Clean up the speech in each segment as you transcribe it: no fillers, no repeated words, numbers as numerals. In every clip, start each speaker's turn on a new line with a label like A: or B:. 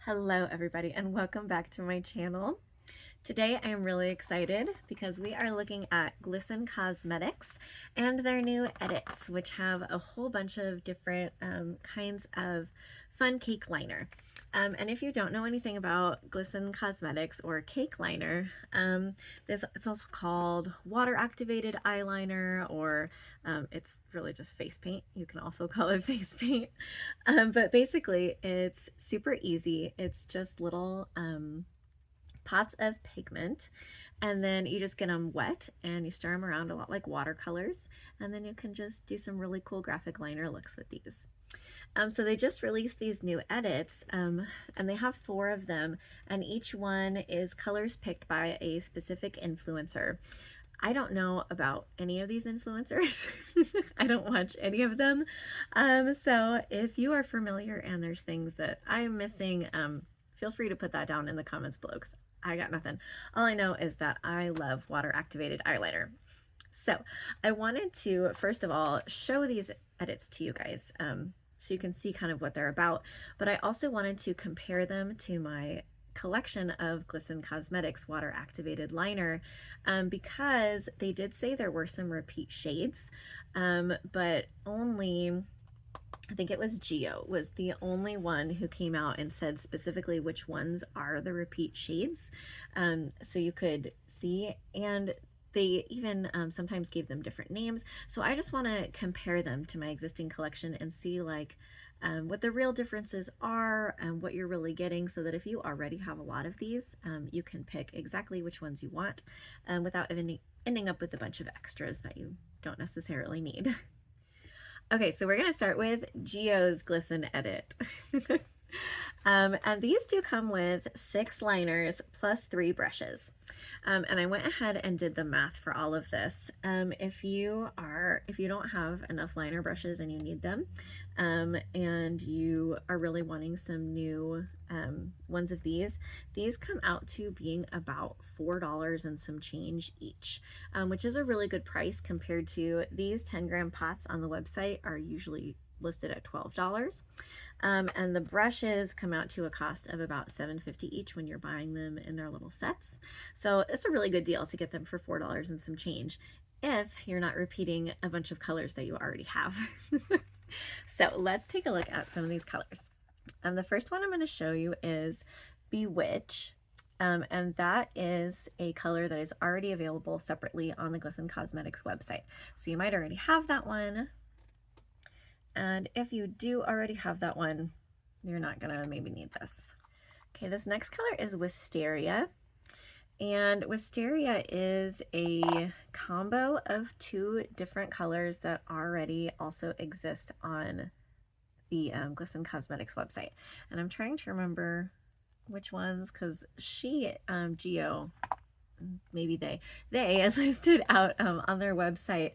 A: Hello everybody and welcome back to my channel. Today I am really excited because we are looking at Glisten Cosmetics and their new edits, which have a whole bunch of different kinds of fun cake liner. And if you don't know anything about Glisten Cosmetics or cake liner, it's also called water activated eyeliner, or it's really just face paint. You can also call it face paint. But basically it's super easy. It's just little pots of pigment, and then you just get them wet and you stir them around a lot like watercolors, and then you can just do some really cool graphic liner looks with these. So they just released these new edits, and they have 4 of them, and each one is colors picked by a specific influencer. I don't know about any of these influencers. I don't watch any of them. So if you are familiar and there's things that I'm missing, feel free to put that down in the comments below because I got nothing. All I know is that I love water activated eyeliner. So I wanted to first of all show these edits to you guys, so you can see kind of what they're about, but I also wanted to compare them to my collection of Glisten Cosmetics water activated liner, because they did say there were some repeat shades, but only, I think it was Geo was the only one who came out and said specifically which ones are the repeat shades, so you could see, and they even sometimes gave them different names. So I just want to compare them to my existing collection and see like what the real differences are and what you're really getting, so that if you already have a lot of these, you can pick exactly which ones you want, without ending up with a bunch of extras that you don't necessarily need. Okay, so we're going to start with Geo's Glisten Edit. And these do come with 6 liners plus 3 brushes. And I went ahead and did the math for all of this. If you don't have enough liner brushes and you need them, and you are really wanting some new ones of these come out to being about $4 and some change each, which is a really good price compared to these 10-gram pots on the website are usually listed at $12. And the brushes come out to a cost of about $7.50 each when you're buying them in their little sets. So it's a really good deal to get them for $4 and some change if you're not repeating a bunch of colors that you already have. So let's take a look at some of these colors. The first one I'm going to show you is Bewitch. And that is a color that is already available separately on the Glisten Cosmetics website. So you might already have that one. And if you do already have that one, you're not gonna maybe need this. Okay, this next color is Wisteria. And Wisteria is a combo of 2 different colors that already also exist on the Glisten Cosmetics website. And I'm trying to remember which ones, because Geo, maybe they listed out on their website,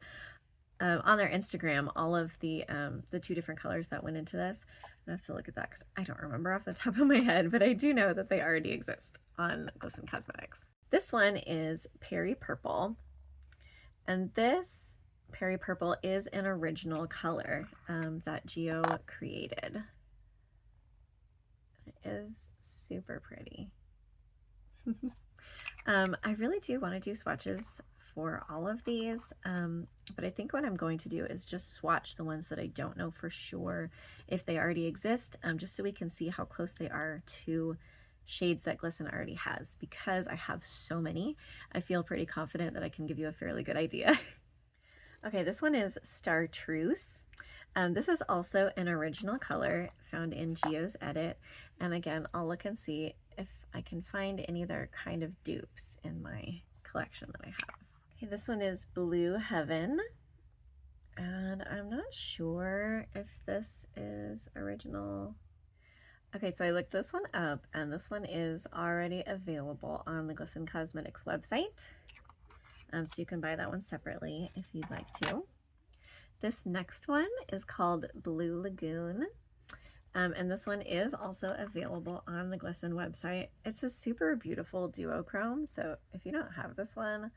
A: on their Instagram, all of the 2 different colors that went into this. I have to look at that because I don't remember off the top of my head, but I do know that they already exist on Glisten Cosmetics. This one is Peri Purple, and this Peri Purple is an original color that Geo created. It is super pretty. I really do want to do swatches for all of these, but I think what I'm going to do is just swatch the ones that I don't know for sure if they already exist, just so we can see how close they are to shades that Glisten already has. Because I have so many, I feel pretty confident that I can give you a fairly good idea. Okay, this one is Chartreuse. This is also an original color found in Geo's edit, and again, I'll look and see if I can find any other kind of dupes in my collection that I have. Okay, this one is Blue Heaven, and I'm not sure if this is original. Okay, so I looked this one up, and this one is already available on the Glisten Cosmetics website, so you can buy that one separately if you'd like to. This next one is called Blue Lagoon, and this one is also available on the Glisten website. It's a super beautiful duochrome, so if you don't have this one,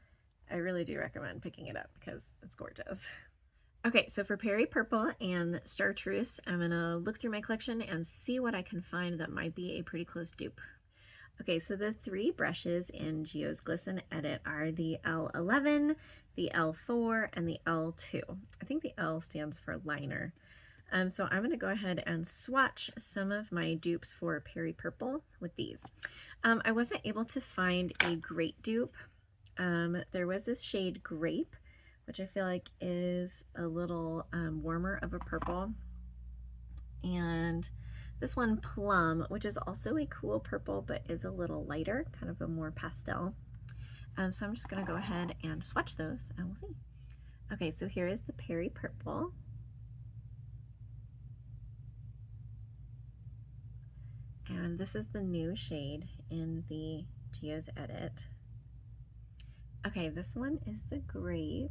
A: I really do recommend picking it up because it's gorgeous. Okay, so for Perry Purple and Chartreuse, I'm gonna look through my collection and see what I can find that might be a pretty close dupe. Okay, so the three brushes in Geo's Glisten Edit are the L11, the L4, and the L2. I think the L stands for liner. So I'm gonna go ahead and swatch some of my dupes for Perry Purple with these. I wasn't able to find a great dupe. There was this shade Grape, which I feel like is a little warmer of a purple. And this one Plum, which is also a cool purple, but is a little lighter, kind of a more pastel. So I'm just gonna go ahead and swatch those and we'll see. Okay, so here is the Perry Purple. And this is the new shade in the Geo's Edit. Okay, this one is the Grape.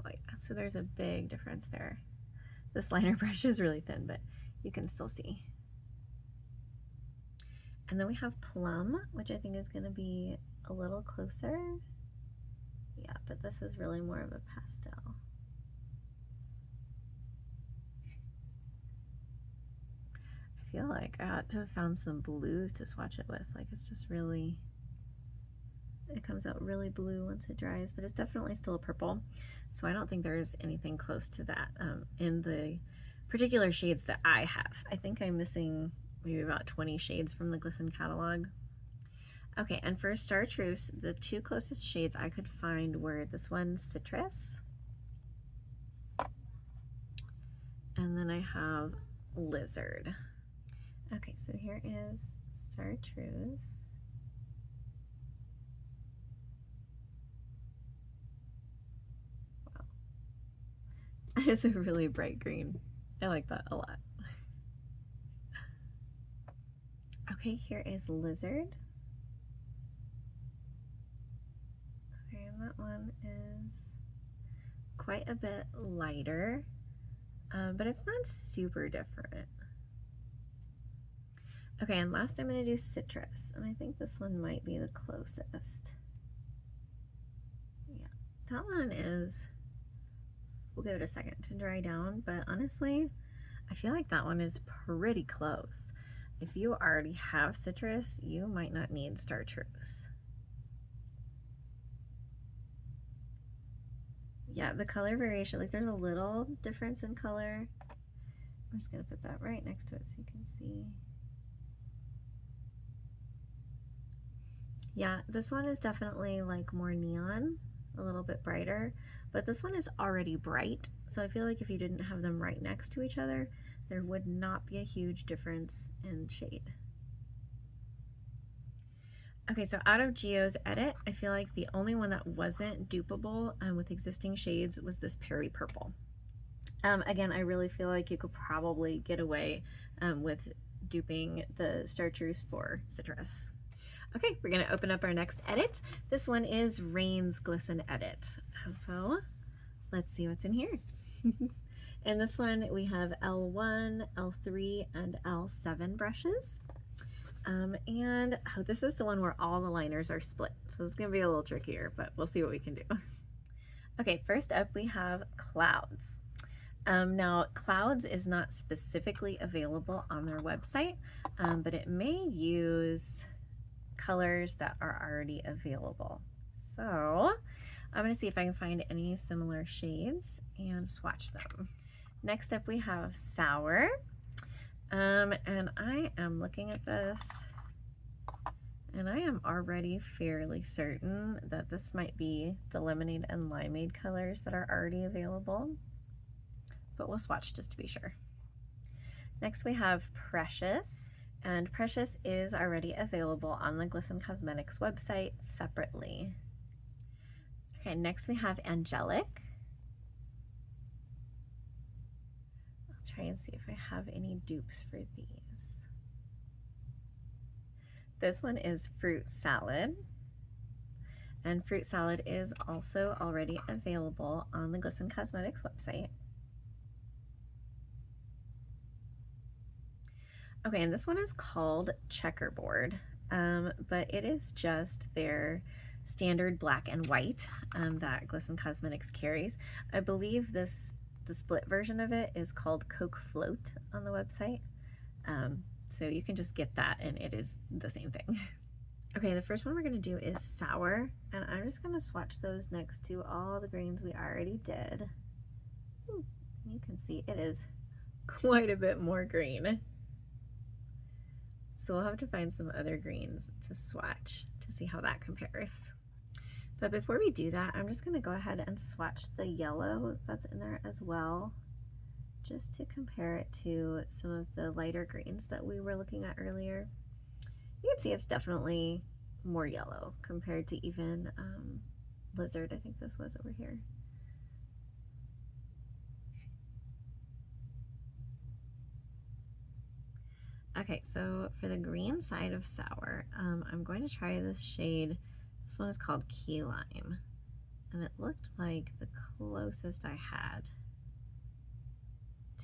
A: Oh yeah, so there's a big difference there. This liner brush is really thin, but you can still see. And then we have Plum, which I think is gonna be a little closer. Yeah, but this is really more of a pastel. I feel like I ought to have found some blues to swatch it with. Like it's just really, it comes out really blue once it dries, but it's definitely still a purple. So I don't think there's anything close to that in the particular shades that I have. I think I'm missing maybe about 20 shades from the Glisten catalog. Okay, and for Chartreuse, the two closest shades I could find were this one, Citrus, and then I have Lizard. Okay, so here is Chartreuse. Wow. It's a really bright green. I like that a lot. Okay, here is Lizard. Okay, and that one is quite a bit lighter, but it's not super different. Okay, and last I'm going to do Citrus, and I think this one might be the closest. Yeah, that one is, we'll give it a second to dry down, but honestly, I feel like that one is pretty close. If you already have Citrus, you might not need Chartreuse. Yeah, the color variation, like there's a little difference in color. I'm just gonna put that right next to it so you can see. Yeah, this one is definitely like more neon, a little bit brighter, but this one is already bright. So I feel like if you didn't have them right next to each other, there would not be a huge difference in shade. Okay, so out of Geo's Edit, I feel like the only one that wasn't dupeable with existing shades was this Perry Purple. Again, I really feel like you could probably get away with duping the Chartreuse for Citrus. Okay, we're gonna open up our next edit. This one is Rain's Glisten Edit. So let's see what's in here. In this one, we have L1, L3, and L7 brushes. And this is the one where all the liners are split. So it's gonna be a little trickier, but we'll see what we can do. Okay, first up we have Clouds. Now, Clouds is not specifically available on their website, but it may use colors that are already available. So I'm going to see if I can find any similar shades and swatch them. Next up we have Sour, and I am looking at this and I am already fairly certain that this might be the Lemonade and Limeade colors that are already available, but we'll swatch just to be sure. Next we have Precious. And Precious is already available on the Glisten Cosmetics website separately. Okay, next we have Angelic. I'll try and see if I have any dupes for these. This one is Fruit Salad. And Fruit Salad is also already available on the Glisten Cosmetics website. Okay, and this one is called Checkerboard, but it is just their standard black and white that Glisten Cosmetics carries. I believe the split version of it is called Coke Float on the website. So you can just get that and it is the same thing. Okay, the first one we're going to do is Sour, and I'm just going to swatch those next to all the greens we already did. Ooh, you can see it is quite a bit more green. So we'll have to find some other greens to swatch to see how that compares. But before we do that, I'm just going to go ahead and swatch the yellow that's in there as well, just to compare it to some of the lighter greens that we were looking at earlier. You can see it's definitely more yellow compared to even Lizard, I think this was over here. Okay, so for the green side of Sour, I'm going to try this shade. This one is called Key Lime, and it looked like the closest I had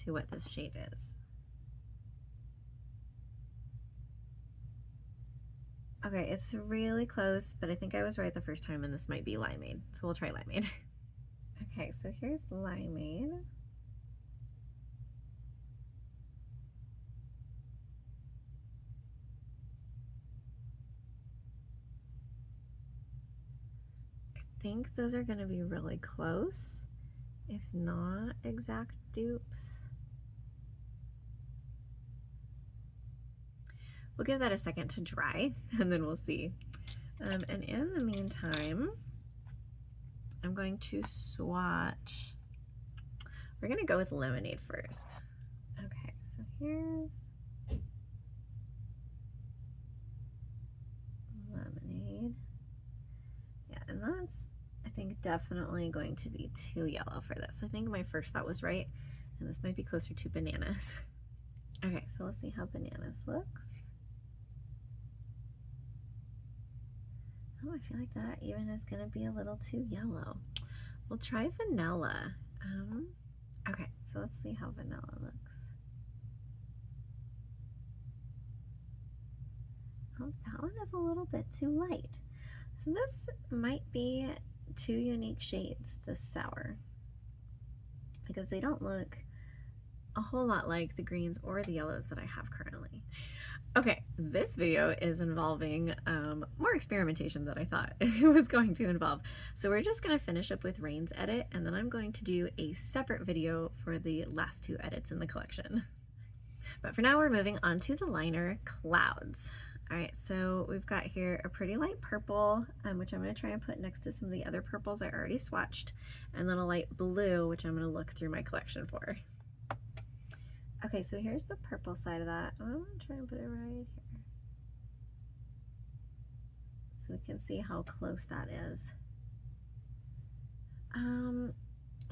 A: to what this shade is. Okay, it's really close, but I think I was right the first time, and this might be Limeade, so we'll try Limeade. Okay, so here's Limeade. I think those are going to be really close, if not exact dupes. We'll give that a second to dry, and then we'll see. And in the meantime, I'm going to swatch. We're going to go with Lemonade first. Okay, so here's Lemonade. Yeah, and that's, I think, definitely going to be too yellow for this. I think my first thought was right, and this might be closer to Bananas. Okay, so let's see how Bananas looks. Oh, I feel like that even is going to be a little too yellow. We'll try Vanilla. Okay, so let's see how Vanilla looks. Oh, that one is a little bit too light. So this might be two unique shades, this Sour, because they don't look a whole lot like the greens or the yellows that I have currently. Okay, this video is involving more experimentation than I thought it was going to involve. So we're just going to finish up with Rain's edit, and then I'm going to do a separate video for the last two edits in the collection. But for now, we're moving on to the liner Clouds. All right, so we've got here a pretty light purple, which I'm going to try and put next to some of the other purples I already swatched, and then a light blue, which I'm going to look through my collection for. Okay, so here's the purple side of that. I'm going to try and put it right here, so we can see how close that is.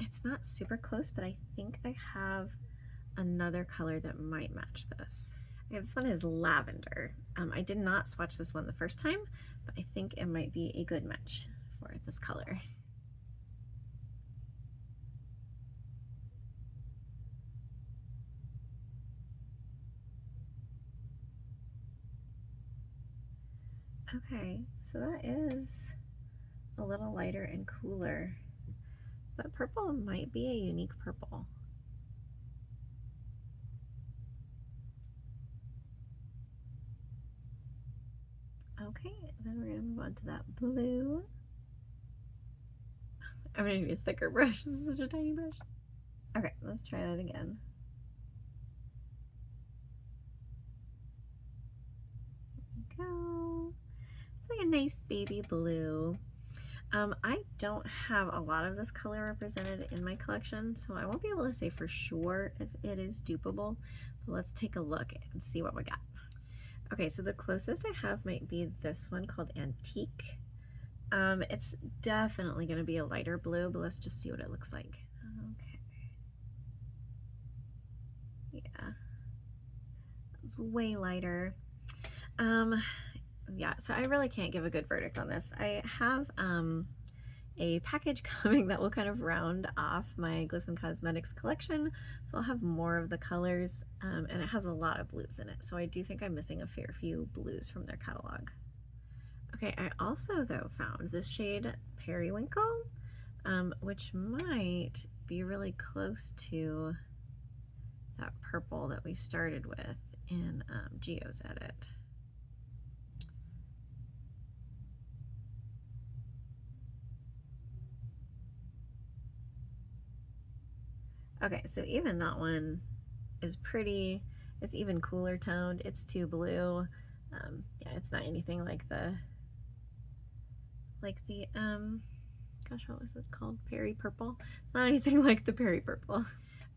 A: It's not super close, but I think I have another color that might match this. Okay, this one is Lavender. I did not swatch this one the first time, but I think it might be a good match for this color. Okay, so that is a little lighter and cooler. That purple might be a unique purple. Okay, then we're gonna move on to that blue. I'm gonna need a thicker brush. This is such a tiny brush. Okay, let's try that again. There we go. It's like a nice baby blue. I don't have a lot of this color represented in my collection, so I won't be able to say for sure if it is dupeable, but let's take a look and see what we got. Okay, so the closest I have might be this one called Antique. It's definitely going to be a lighter blue, but let's just see what it looks like. Okay. Yeah. It's way lighter. Yeah, so I really can't give a good verdict on this. I have a package coming that will kind of round off my Glisten Cosmetics collection, so I'll have more of the colors, and it has a lot of blues in it, so I do think I'm missing a fair few blues from their catalog. Okay, I also though found this shade Periwinkle, which might be really close to that purple that we started with in Geo's edit. Okay, so even that one is pretty. It's even cooler toned. It's too blue. Yeah, it's not anything like the gosh, what was it called? Peri Purple. It's not anything like the Peri Purple.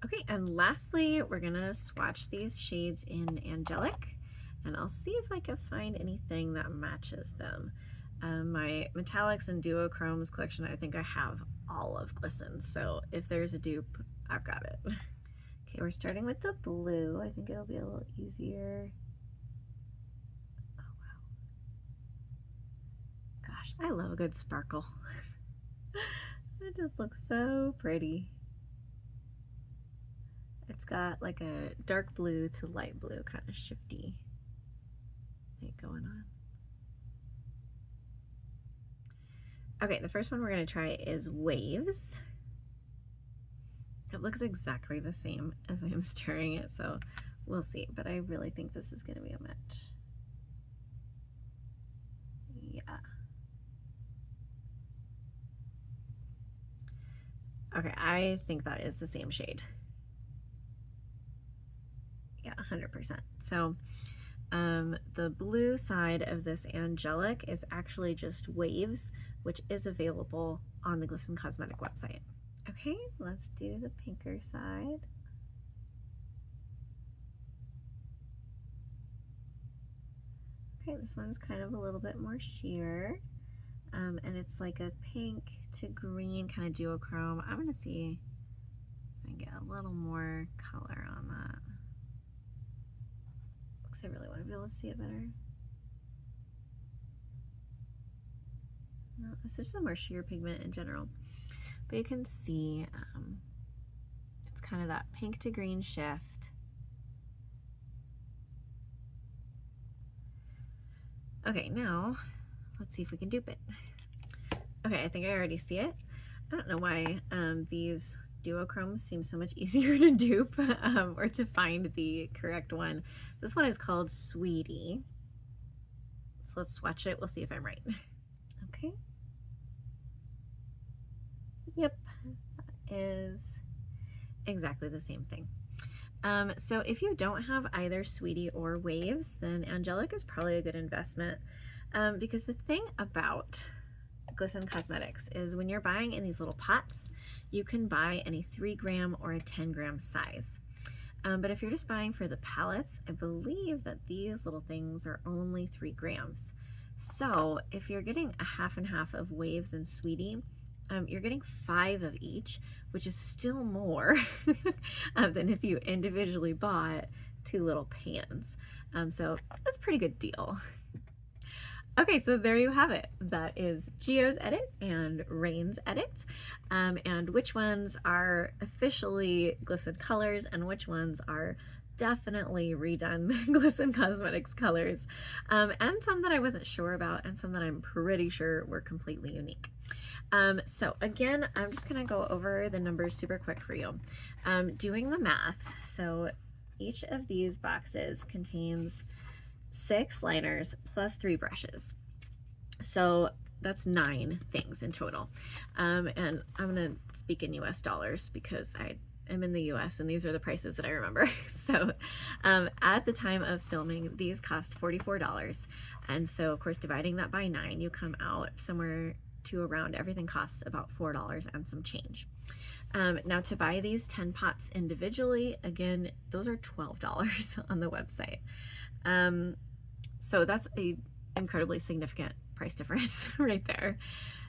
A: Okay, and lastly, we're gonna swatch these shades in Angelic, and I'll see if I can find anything that matches them. My metallics and duochromes collection, I think I have all of Glisten, so if there's a dupe, I've got it. Okay, we're starting with the blue. I think it'll be a little easier. Oh wow. Gosh, I love a good sparkle. It just looks so pretty. It's got like a dark blue to light blue kind of shifty thing going on. Okay, the first one we're going to try is Waves. It looks exactly the same as I'm stirring it, so we'll see, but I really think this is going to be a match. Yeah. Okay, I think that is the same shade. Yeah, 100%. So the blue side of this Angelic is actually just Waves, which is available on the Glisten Cosmetic website. Okay, let's do the pinker side. Okay, this one's kind of a little bit more sheer, and it's like a pink to green kind of duochrome. I'm gonna see if I can get a little more color on that. Looks like I really want to be able to see it better. No, it's just a more sheer pigment in general, but you can see it's kind of that pink to green shift. Okay, now let's see if we can dupe it. Okay, I think I already see it. I don't know why these duochromes seem so much easier to dupe or to find the correct one. This one is called Sweetie. So let's swatch it. We'll see if I'm right. Okay. Yep, that is exactly the same thing. So if you don't have either Sweetie or Waves, then Angelic is probably a good investment because the thing about Glisten Cosmetics is when you're buying in these little pots, you can buy in a 3-gram or a 10-gram size. But if you're just buying for the palettes, I believe that these little things are only 3 grams. So if you're getting a half and half of Waves and Sweetie, you're getting 5 of each, which is still more than if you individually bought 2 little pans. So that's a pretty good deal. Okay, so there you have it. That is Geo's edit and Rain's edit, and which ones are officially Glisten colors and which ones are definitely redone Glisten Cosmetics colors, and some that I wasn't sure about and some that I'm pretty sure were completely unique. So again, I'm just gonna go over the numbers super quick for you. Doing the math, so each of these boxes contains 6 liners plus 3 brushes. So that's 9 things in total. And I'm gonna speak in US dollars because I am in the US and these are the prices that I remember. So at the time of filming, these cost $44. And so of course, dividing that by 9, you come out somewhere to around, everything costs about $4 and some change. Now to buy these 10 pots individually, again, those are $12 on the website. So that's a incredibly significant price difference right there.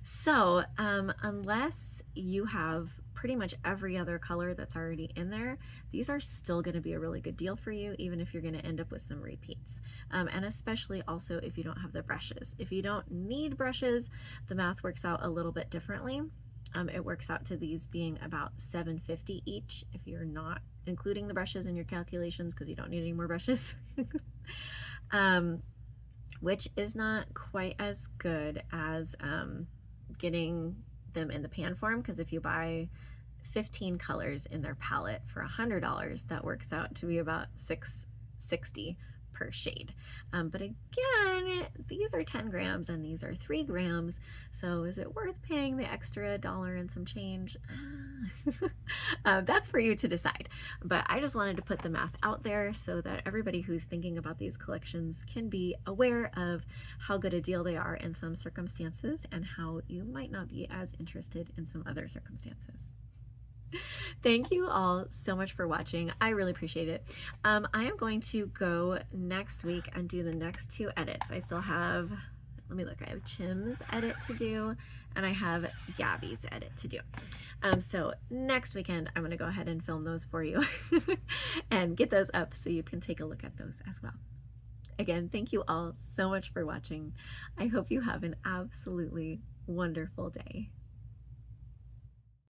A: So unless you have pretty much every other color that's already in there, these are still going to be a really good deal for you, even if you're going to end up with some repeats. And especially also if you don't have the brushes. If you don't need brushes, the math works out a little bit differently. It works out to these being about $7.50 each if you're not including the brushes in your calculations because you don't need any more brushes. which is not quite as good as getting them in the pan form, because if you buy 15 colors in their palette for $100, that works out to be about $6.60 per shade. But again, these are 10 grams and these are 3 grams, so is it worth paying the extra $1 and some change? That's for you to decide, but I just wanted to put the math out there so that everybody who's thinking about these collections can be aware of how good a deal they are in some circumstances and how you might not be as interested in some other circumstances. Thank you all so much for watching. I really appreciate it. I am going to go next week and do the next 2 edits. I still have, let me look, I have Chim's edit to do and I have Gabby's edit to do. So next weekend, I'm gonna go ahead and film those for you and get those up so you can take a look at those as well. Again, thank you all so much for watching. I hope you have an absolutely wonderful day.